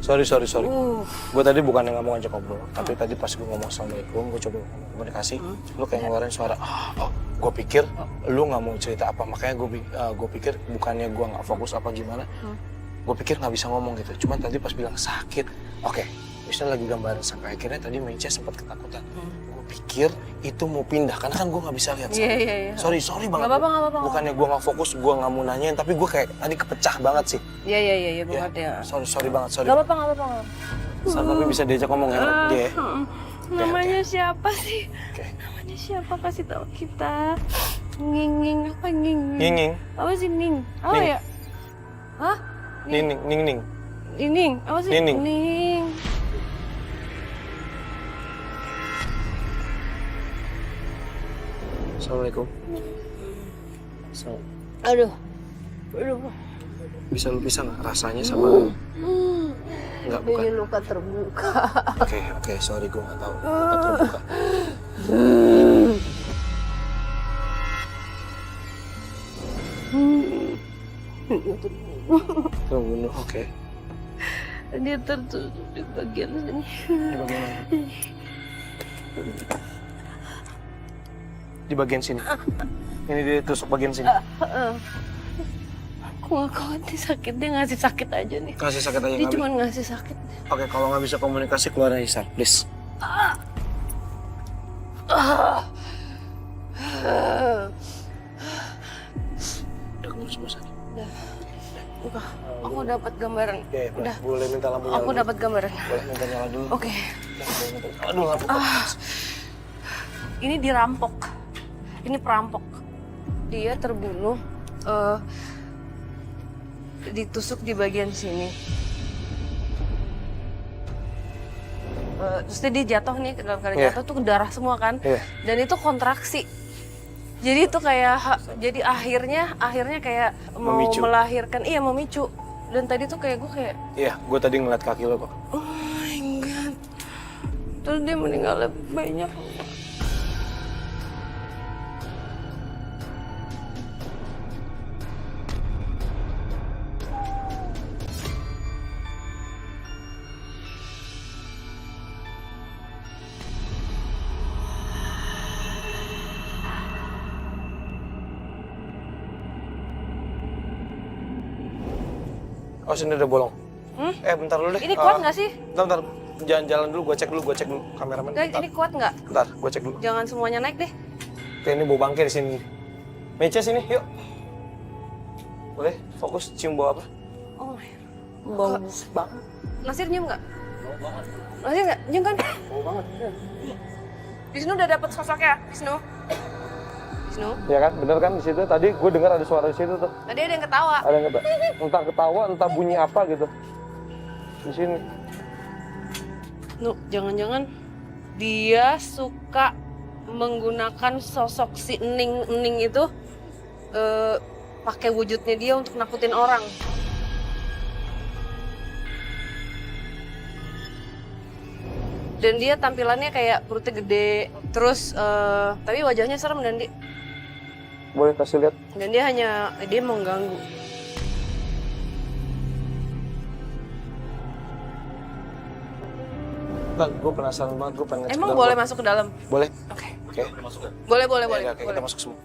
Sorry. Gue tadi bukan yang ngomong aja ngobrol, tapi tadi pas gue ngomong assalamualaikum, gue coba komunikasi, lu kayak ngeluarin suara, gue pikir lu nggak mau cerita apa, makanya gue pikir bukannya gue nggak fokus apa gimana, gue pikir nggak bisa ngomong gitu, cuman tadi pas bilang sakit, oke, misalnya lagi gambaran sampai akhirnya tadi Mecha sempat ketakutan, gue pikir itu mau pindah, karena kan gue nggak bisa lihat. Iya. Sorry banget. Gak apa-apa. Bukannya gue nggak fokus, gue nggak mau nanyain, tapi gue kayak tadi kepecah banget sih. Iya, banget ya. Sorry banget. Gak apa-apa. Tapi bisa diajak ngomong ya dia. Namanya siapa sih? Oke. Namanya siapa, kasih tahu kita. Nging. Nging. Apa sih Ning? Apa Ning. ya? Hah? Ning. Ning. Apa sih? Ning. Assalamualaikum. Aduh. Bisa lu pisah nggak rasanya sama? Nggak, bukan. Ini luka terbuka. Oke, sorry gue nggak tahu. Luka terbuka. Terbunuh, oke. Dia tertusuk di bagian sini. Di bagian mana? Di bagian sini. Ini dia tusuk bagian sini. Aku gak kuat nih sakit, dia ngasih sakit aja nih. Kasih sakit aja. Dia cuma ngasih sakit. Oke, kalau nggak bisa komunikasi keluar dari Isar, please. Udah keluar semua sakit. Udah. Aku dapat gambaran. Oke, Udah. boleh minta lampu nyala Aku dulu? dapat gambaran. Boleh minta nyala dulu? Oke. Boleh minta. Aduh, lampu panas. Ini dirampok. Ini perampok. Dia terbunuh. Ditusuk di bagian sini. Terus dia jatuh nih, dalam keadaan jatuh tuh darah semua kan. Dan itu kontraksi. Jadi itu kayak, jadi akhirnya kayak mau Memicu. melahirkan, iya memicu. Dan tadi tuh kayak gue kayak, Iya, gue tadi ngeliat kaki lo kok. oh my god. Terus dia meninggalnya banyak. Oh, sini udah bolong. Bentar dulu deh. Ini kuat nggak sih? Bentar. Jalan dulu, gue cek dulu kameramen. Guys, ini kuat nggak? Bentar, gue cek dulu. Jangan semuanya naik deh. Oke, ini bau bangke di sini. Mecha sini, yuk. Boleh, fokus cium bau apa? Oh my god. Bau banget. Nasir nyium nggak? Bau banget. Nasir nggak? Nyium kan? Bau banget. Wisnu udah dapet sosoknya, Wisnu. Iya kan, bener kan di situ. Tadi gue dengar ada suara di situ tuh. Tadi ada yang ketawa. Ada yang entah ketawa, entah bunyi apa gitu. Di sini. Jangan-jangan dia suka menggunakan sosok si Ning itu pakai wujudnya dia untuk nakutin orang. Dan dia tampilannya kayak perutnya gede, terus tapi wajahnya serem dan Boleh kasih lihat. Dan dia mengganggu. Bang, gue penasaran banget, gue pengen ngecek Emang dalam. boleh masuk ke dalam? Boleh. Oke. Masuk ya? Boleh. Oke, kita masuk semua.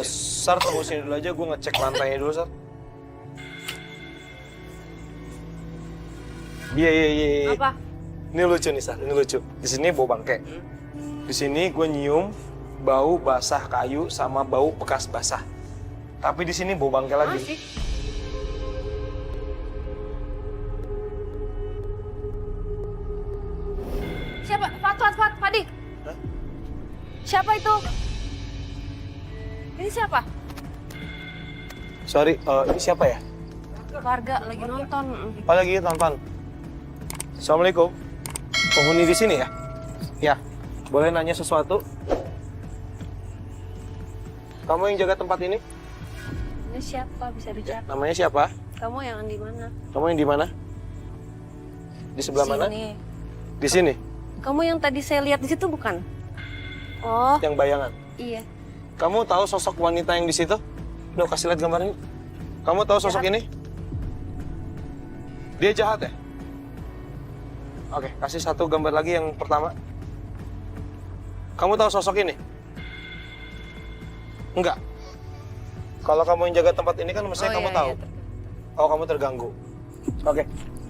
Sar, tunggu sini dulu aja, gue ngecek lantainya dulu, Sar. Iya. Apa? Ini lucu nih, Sar. Ini lucu. Di sini bau bangke. Di sini gue nyium bau basah kayu sama bau bekas basah. Tapi di sini bau bangke lagi. Masih. Siapa? Fadi. Hah? Siapa itu? Ini siapa? Sorry, ini siapa ya? Warga lagi nonton. Oh, lagi tonton. Assalamualaikum. Penghuni di sini ya? Ya. Boleh nanya sesuatu? Kamu yang jaga tempat ini? Ini siapa? Bisa bicara. Namanya siapa? Kamu yang di mana? Kamu yang di mana? Di sebelah mana? Sini. Di sini. Kamu yang tadi saya lihat di situ bukan? Oh, Yang bayangan. iya. Kamu tahu sosok wanita yang di situ? Udah kasih lihat gambarnya. Kamu tahu sosok Jahat. ini? Dia jahat ya? Oke, kasih satu gambar lagi yang pertama. Kamu tahu sosok ini? Enggak. Kalau kamu yang jaga tempat ini kan mestinya kamu tahu. Oh, kamu terganggu. Oke.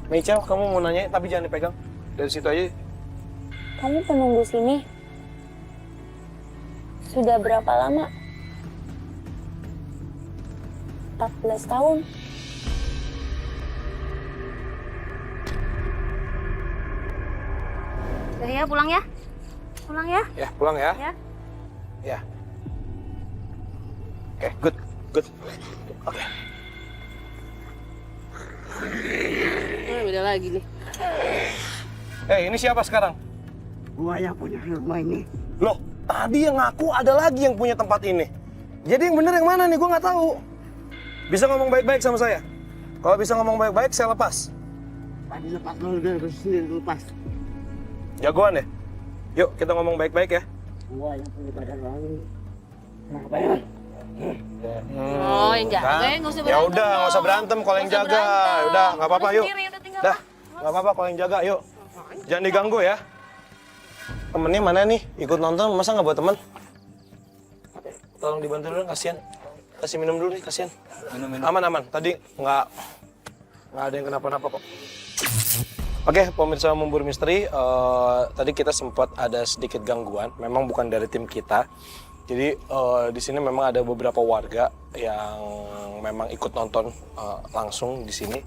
Micha, kamu mau nanya tapi jangan dipegang. Dari situ aja. Kamu penunggu sini? Sudah berapa lama? 14 tahun. Udah ya, pulang ya. Pulang ya. Ya, pulang ya. Ya. Ya. Oke, good. Good. Oke. Beda lagi nih. Ini siapa sekarang? Gua yang punya rumah ini. Loh, tadi yang ngaku ada lagi yang punya tempat ini. Jadi yang bener yang mana nih? Gue nggak tahu. Bisa ngomong baik-baik sama saya? Kalau bisa ngomong baik-baik, saya lepas. Tadi lepas lu udah sendiri lepas. Jagoan ya? Yuk, kita ngomong baik-baik ya. Gua yang punya badan lalu. Ngapain? Oh, yang jaga Kan? ya, nggak usah Ya berantem. udah, nggak usah berantem kalau yang Nggak usah jaga. berantem. Udah, nggak apa-apa, Udah yuk. sendiri, udah tinggal Dah, nggak apa-apa kalau yang jaga, yuk. Jangan diganggu ya. Temennya mana nih? Ikut nonton, masa nggak buat temen? Tolong dibantu dulu, kasihan. Kasih minum dulu nih, kasihan. Aman-aman, tadi nggak ada yang kenapa-napa kok. Oke, pemirsa Memburu Misteri, tadi kita sempat ada sedikit gangguan. Memang bukan dari tim kita. Jadi di sini memang ada beberapa warga yang memang ikut nonton langsung di sini.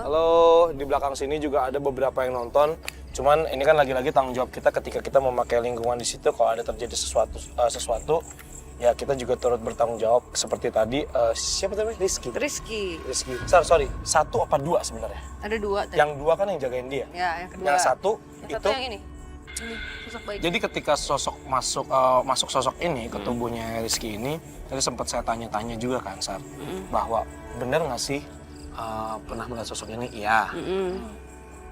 Halo, di belakang sini juga ada beberapa yang nonton. Cuman ini kan lagi-lagi tanggung jawab kita ketika kita memakai lingkungan di situ. Kalau ada terjadi sesuatu, ya kita juga turut bertanggung jawab. Seperti tadi, siapa namanya? Rizky. Rizky. Sorry, satu apa dua sebenarnya? Ada dua tadi. Yang dua kan yang jagain dia. Ya, yang kedua. Yang satu Yang itu. satu yang ini. Ini sosok baik. Jadi ketika sosok masuk sosok ini ke tubuhnya Rizky ini, tadi sempat saya tanya-tanya juga kan, Sar, bahwa benar nggak sih pernah melihat sosok ini? Iya.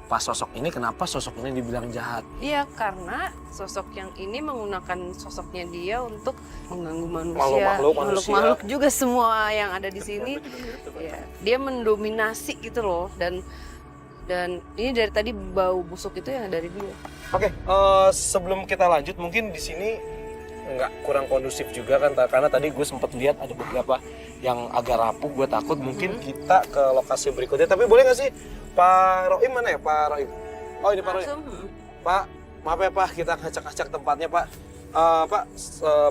Pas sosok ini, kenapa sosok ini dibilang jahat? Iya, karena sosok yang ini menggunakan sosoknya dia untuk mengganggu manusia, makhluk-makhluk juga semua yang ada di sini. Ya, dia mendominasi gitu loh, dan ini dari tadi bau busuk itu yang dari dia. Oke, sebelum kita lanjut, mungkin di sini nggak kurang kondusif juga kan, karena tadi gue sempat lihat ada beberapa yang agak rapuh. Gue takut mungkin kita ke lokasi berikutnya. Tapi boleh nggak sih, Pak Roim mana ya, Pak Roim? Oh ini Pak Roim. Pak, maaf ya Pak, kita acak-acak tempatnya Pak. Pak,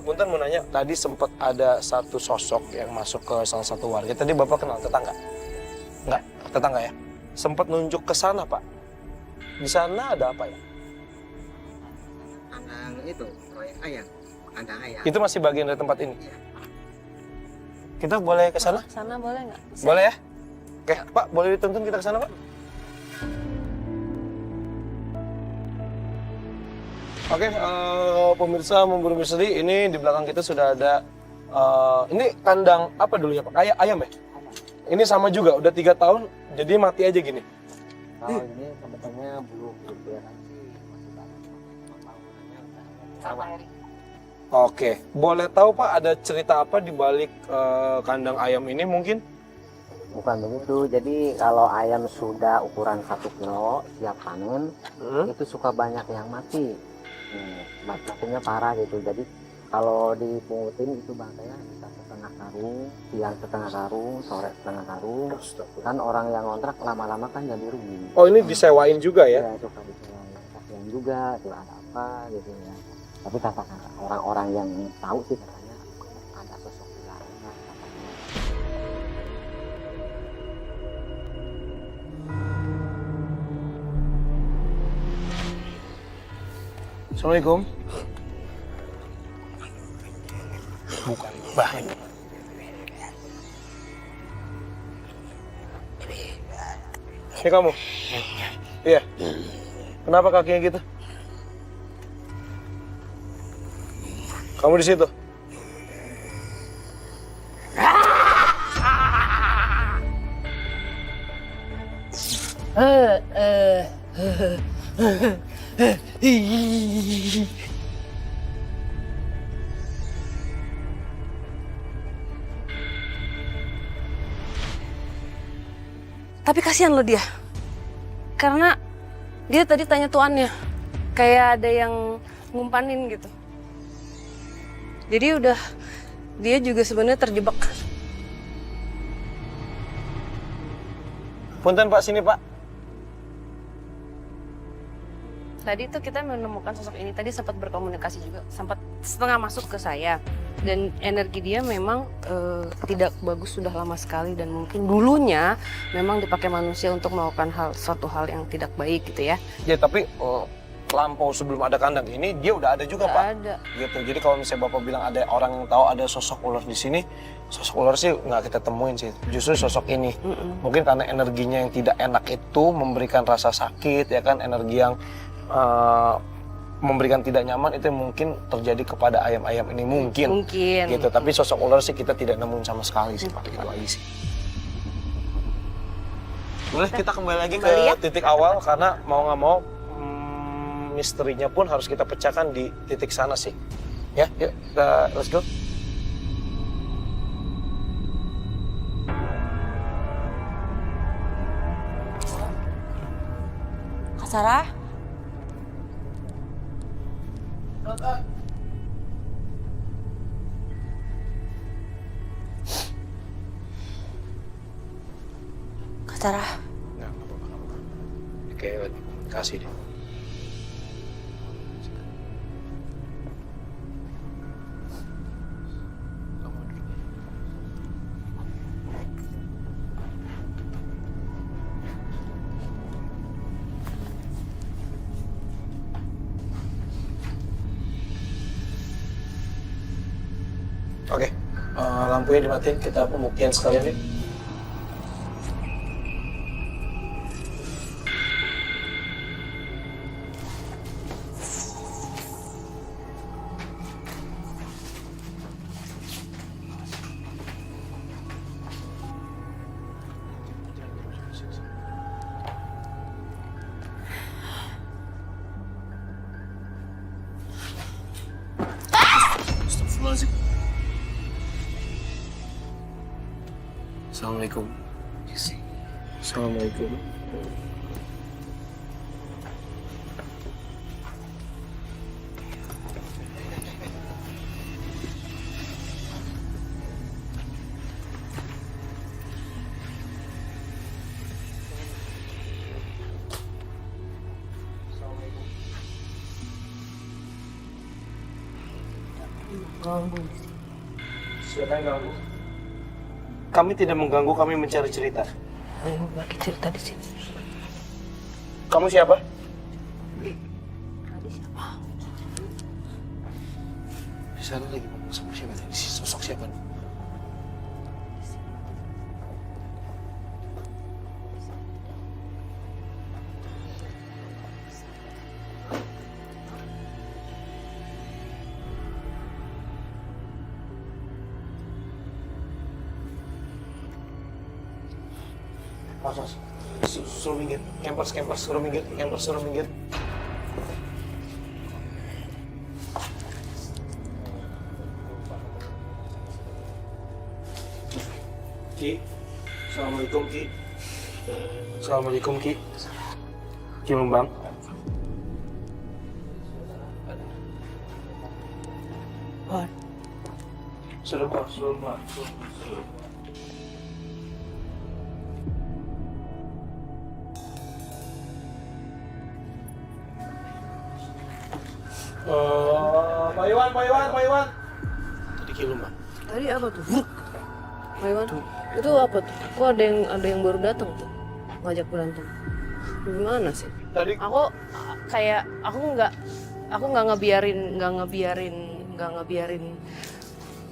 punten mau nanya, tadi sempat ada satu sosok yang masuk ke salah satu warga. Tadi Bapak kenal tetangga? Nggak, tetangga ya? Sempat nunjuk ke sana Pak. Di sana ada apa ya? Kandang itu, proyek ayam. Kandang ayam. Itu masih bagian dari tempat ini? Kita boleh ke sana? Sana boleh nggak? Boleh ya? Oke, Pak, boleh dituntun kita ke sana, Pak? Oke, pemirsa Memburu Misteri, ini di belakang kita sudah ada, ini kandang apa dulu ya Pak? Ayam ya? Ini sama juga, udah 3 tahun, jadi mati aja gini. Kalau ini sebetulnya belum beransi, masih banyak. Oke, boleh tahu Pak ada cerita apa di balik kandang ayam ini mungkin? Bukan begitu, jadi kalau ayam sudah ukuran 1 kilo siap panen, itu suka banyak yang mati. Matinya parah gitu, jadi kalau dipungutin itu bangkainya bisa setengah karung, siang setengah karung, sore setengah karung. Kan orang yang ngontrak lama-lama kan jadi rugi. Oh ini disewain juga ya? Ya, suka disewain. Kasihan juga, tuh ada apa gitu ya. Tapi kata orang-orang yang tahu sih katanya ada sosok lain katanya. Assalamualaikum. Bukan, bahaya. Ini kamu? Iya. Kenapa kakinya gitu? Kamu di situ? Tapi kasihan loh dia. Karena dia tadi tanya tuannya, kayak ada yang ngumpanin gitu. Jadi udah, dia juga sebenarnya terjebak. Punten Pak, sini Pak. Tadi tuh kita menemukan sosok ini, tadi sempat berkomunikasi juga, sempat setengah masuk ke saya. Dan energi dia memang tidak bagus sudah lama sekali dan mungkin dulunya memang dipakai manusia untuk melakukan suatu hal yang tidak baik gitu ya. Ya tapi lampau sebelum ada kandang ini dia udah ada juga Pak. Ada. Gitu. Jadi kalau misalnya Bapak bilang ada orang yang tahu ada sosok ular di sini, sosok ular sih nggak kita temuin sih. Justru sosok ini. Mungkin karena energinya yang tidak enak itu memberikan rasa sakit ya kan, energi yang memberikan tidak nyaman itu mungkin terjadi kepada ayam-ayam ini mungkin gitu. Tapi sosok ular sih kita tidak nemuin sama sekali sih Pak, itu aja sih. Boleh kita kembali lagi ke titik awal karena mau nggak mau misterinya pun harus kita pecahkan di titik sana sih. Ya, yuk kita let's go. Kak Sarah? Kak Sarah? Nggak apa-apa. Oke, kasih deh. Oke, lampunya dimatiin, kita pembuktian sekalian nih. Astagfirullahaladzim. Assalamualaikum. Assalamualaikum. Siapa yang ganggu? Kami tidak mengganggu, kami mencari cerita. Ayo bagi cerita di sini. Kamu siapa? Tadi siapa? Di sana lagi ngomong sama siapa tadi? Sosok siapa? Suruh minggir, campers, suruh minggir, suruh minggir. Ki, Assalamualaikum Ki. Assalamualaikum Ki. Ki Lumbang. Sudah Pak, sudah Pak. Pak Iwan. Tadi Ki Lumbang. Tadi apa tuh? Pak Iwan, itu apa tuh? Kok ada yang baru datang tuh ngajak berantem? Gimana sih? Tadi Aku nggak ngebiarin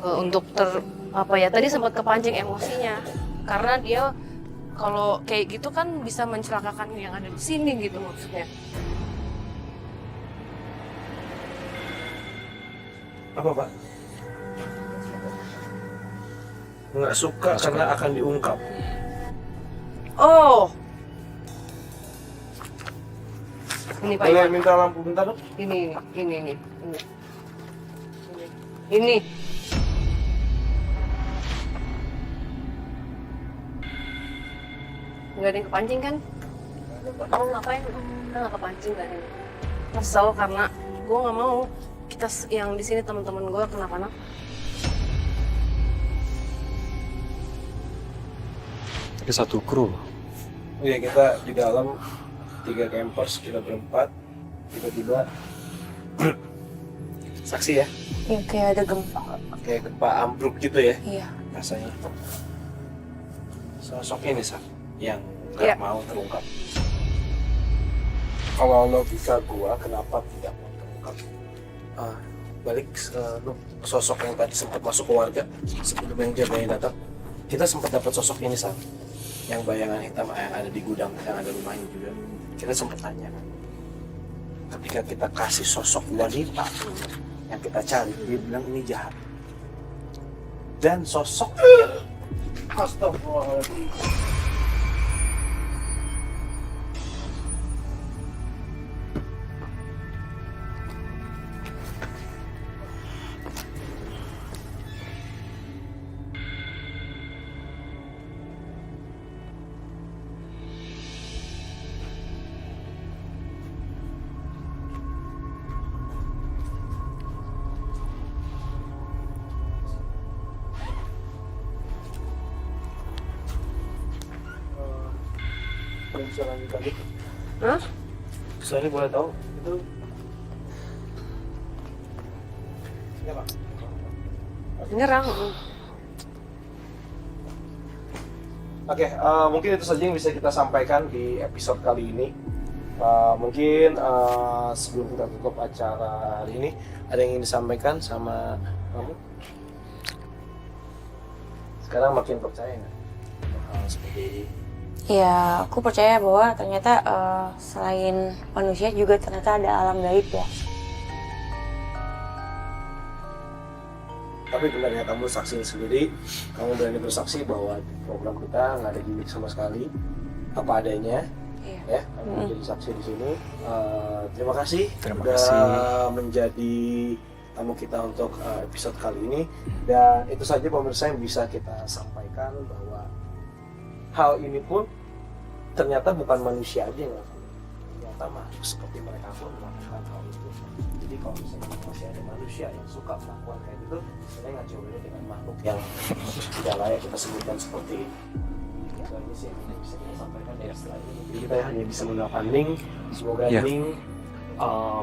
untuk tadi sempat kepancing emosinya karena dia kalau kayak gitu kan bisa mencelakakan yang ada di sini gitu maksudnya. apa Pak? Nggak suka karena akan diungkap. Oh, ini Pak Boleh Iwan. minta lampu bentar dong? Ini. nggak ada yang kepancing kan? Kamu ngapain? Udah nggak kepancing nggak ada yang kesel karena gue nggak mau kita yang di sini teman-teman gue kenapa-napa. Tapi satu kru. Oh iya, kita di dalam 3 campers, kita berempat, tiba-tiba saksi ya, Ya, kayak ada gempa. kayak gempa ambruk gitu ya Iya. rasanya. Sosok ini Sa, yang Iya. nggak mau terungkap. Kalau logika gua, kenapa tidak mau terungkap? Balik lu, sosok yang tadi sempat masuk ke warga sebelum yang jaganya datang, kita sempat dapat sosok ini Sa, yang bayangan hitam yang ada di gudang, yang ada rumahnya juga. Kita sempat tanya, ketika kita kasih sosok wanita yang kita cari, dia bilang ini jahat. Dan sosoknya, astagfirullahaladzim, bisa lanjut lagi. Hah? Sorry, boleh tahu itu? Ya Pak. Nyerang. Oke, mungkin itu saja yang bisa kita sampaikan di episode kali ini. Mungkin sebelum kita tutup acara hari ini, ada yang ingin disampaikan sama kamu? Sekarang makin percaya nggak? Seperti Ya, aku percaya bahwa ternyata selain manusia juga ternyata ada alam gaib ya. tapi benar ya, kamu saksi sendiri, kamu berani bersaksi bahwa program kita nggak ada gimmick sama sekali, apa adanya. Iya. Ya, kamu menjadi saksi di sini. Terima kasih Terima sudah kasih. menjadi tamu kita untuk episode kali ini. Dan itu saja pemirsa yang bisa kita sampaikan, bahwa hal ini pun ternyata bukan manusia aja yang melakukan, ternyata makhluk seperti mereka pun melakukan hal itu. Jadi kalau misalnya masih ada manusia yang suka melakukan kayak gitu, saya nggak jauh beda dengan makhluk yang tidak layak kita sebutkan seperti ini. Itu aja sih yang bisa kita sampaikan dari setelah ini. Jadi kita hanya bisa mendoakan Ning, semoga Ya. Ning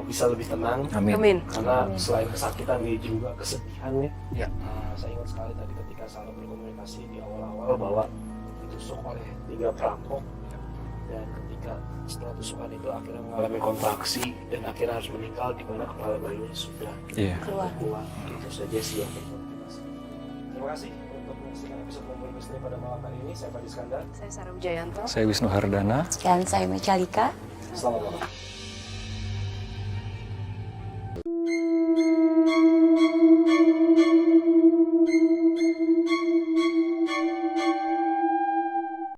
bisa lebih tenang. Amin. Amin. Karena selain kesakitan, dia juga kesedihan ya. Ya. Saya ingat sekali tadi ketika Sarah berkomunikasi di awal-awal bahwa ditusuk oleh 3 perampok, dan ketika setelah tusukan itu akhirnya mengalami kontraksi dan akhirnya harus meninggal, di mana kepala bayinya sudah Iya. Keluar. Itu saja sih yang berkomunikasi. Terima kasih untuk menyaksikan episode Ngobrol Misteri pada malam hari ini. Saya Fadi Iskandar. Saya Sarah Wijayanto. Saya Wisnu Hardana. Dan saya Mecalika. Selamat malam.